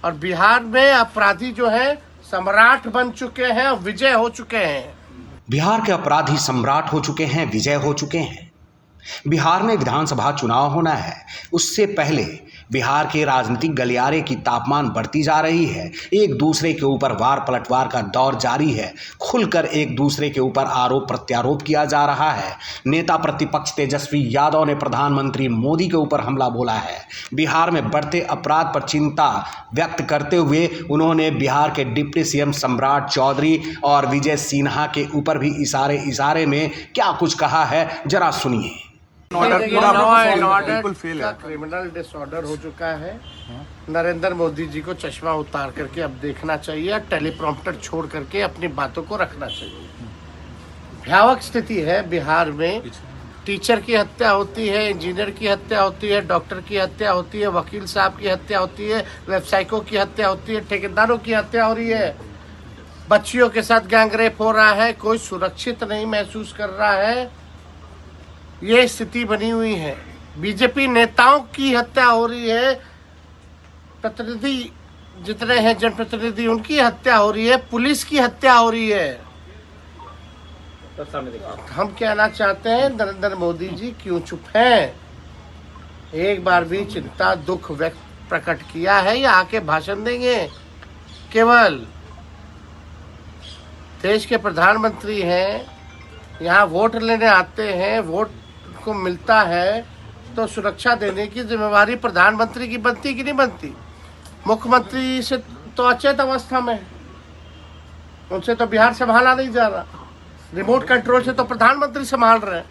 और बिहार में अपराधी जो है सम्राट बन चुके हैं और विजय हो चुके हैं। बिहार के अपराधी सम्राट हो चुके हैं, विजय हो चुके हैं। बिहार में विधानसभा चुनाव होना है, उससे पहले बिहार के राजनीतिक गलियारे की तापमान बढ़ती जा रही है। एक दूसरे के ऊपर वार पलटवार का दौर जारी है। खुलकर एक दूसरे के ऊपर आरोप प्रत्यारोप किया जा रहा है। नेता प्रतिपक्ष तेजस्वी यादव ने प्रधानमंत्री मोदी के ऊपर हमला बोला है। बिहार में बढ़ते अपराध पर चिंता व्यक्त करते हुए उन्होंने बिहार के डिप्टी सीएम सम्राट चौधरी और विजय सिन्हा के ऊपर भी इशारे में क्या कुछ कहा है, जरा सुनिए। क्रिमिनल डिसऑर्डर हो चुका है। नरेंद्र मोदी जी को चश्मा उतार करके अब देखना चाहिए, टेलीप्रॉम्प्टर छोड़ करके अपनी बातों को रखना चाहिए। भयावह स्थिति है बिहार में। टीचर की हत्या होती है, इंजीनियर की हत्या होती है, डॉक्टर की हत्या होती है, वकील साहब की हत्या होती है, व्यवसायिकों की हत्या होती है, ठेकेदारों की हत्या हो रही है, बच्चियों के साथ गैंगरेप हो रहा है, कोई सुरक्षित नहीं महसूस कर रहा है। ये स्थिति बनी हुई है। बीजेपी नेताओं की हत्या हो रही है, प्रतिनिधि जितने हैं जनप्रतिनिधि उनकी हत्या हो रही है, पुलिस की हत्या हो रही है। हम कहना चाहते हैं नरेंद्र मोदी जी क्यों चुप हैं? एक बार भी चिंता दुख व्यक्त प्रकट किया है या आके भाषण देंगे? केवल देश के प्रधानमंत्री हैं, यहाँ वोट लेने आते हैं, वोट को मिलता है तो सुरक्षा देने की जिम्मेवारी प्रधानमंत्री की बनती कि नहीं बनती? मुख्यमंत्री से तो अचेत अवस्था में, उनसे तो बिहार संभाला नहीं जा रहा। रिमोट कंट्रोल से तो प्रधानमंत्री संभाल रहे हैं।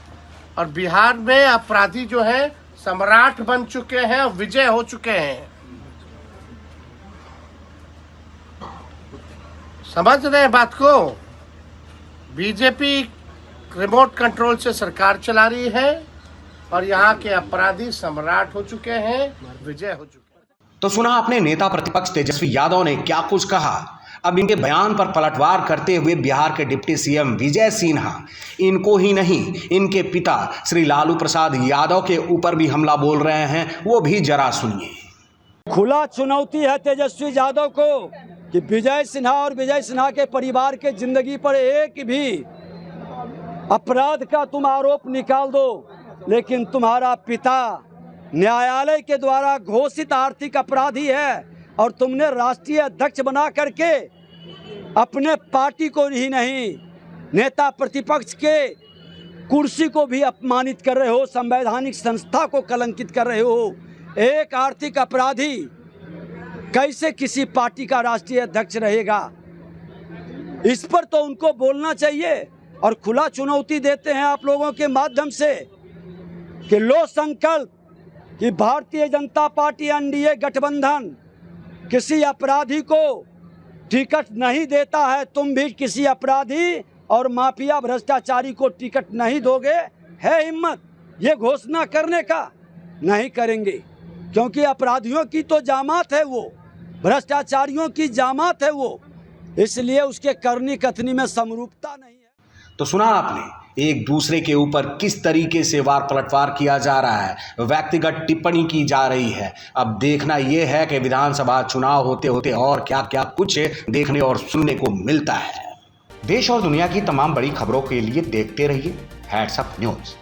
और बिहार में अपराधी जो है सम्राट बन चुके हैं और विजय हो चुके हैं। समझ रहे हैं बात को? बीजेपी रिमोट कंट्रोल से सरकार चला रही है और यहाँ के अपराधी सम्राट हो चुके हैं, विजय हो चुके हैं। तो सुना आपने नेता प्रतिपक्ष तेजस्वी यादव ने क्या कुछ कहा। अब इनके बयान पर पलटवार करते हुए बिहार के डिप्टी सीएम विजय सिन्हा इनको ही नहीं, इनके पिता श्री लालू प्रसाद यादव के ऊपर भी हमला बोल रहे हैं, वो भी जरा सुनिए। खुला चुनौती है तेजस्वी यादव को कि विजय सिन्हा और विजय सिन्हा के परिवार के जिंदगी पर एक भी अपराध का तुम आरोप निकाल दो, लेकिन तुम्हारा पिता न्यायालय के द्वारा घोषित आर्थिक अपराधी है और तुमने राष्ट्रीय अध्यक्ष बना करके अपने पार्टी को ही नहीं, नेता प्रतिपक्ष के कुर्सी को भी अपमानित कर रहे हो, संवैधानिक संस्था को कलंकित कर रहे हो। एक आर्थिक अपराधी कैसे किसी पार्टी का राष्ट्रीय अध्यक्ष रहेगा? इस पर तो उनको बोलना चाहिए। और खुला चुनौती देते हैं आप लोगों के माध्यम से कि लो संकल्प कि भारतीय जनता पार्टी एनडीए गठबंधन किसी अपराधी को टिकट नहीं देता है, तुम भी किसी अपराधी और माफिया भ्रष्टाचारी को टिकट नहीं दोगे। है हिम्मत ये घोषणा करने का? नहीं करेंगे, क्योंकि अपराधियों की तो जामात है वो, भ्रष्टाचारियों की जामात है वो, इसलिए उसके करनी कथनी में समरूपता नहीं है। तो सुना आपने एक दूसरे के ऊपर किस तरीके से वार पलटवार किया जा रहा है, व्यक्तिगत टिप्पणी की जा रही है। अब देखना यह है कि विधानसभा चुनाव होते होते और क्या क्या कुछ देखने और सुनने को मिलता है। देश और दुनिया की तमाम बड़ी खबरों के लिए देखते रहिए हैट्स अप न्यूज़।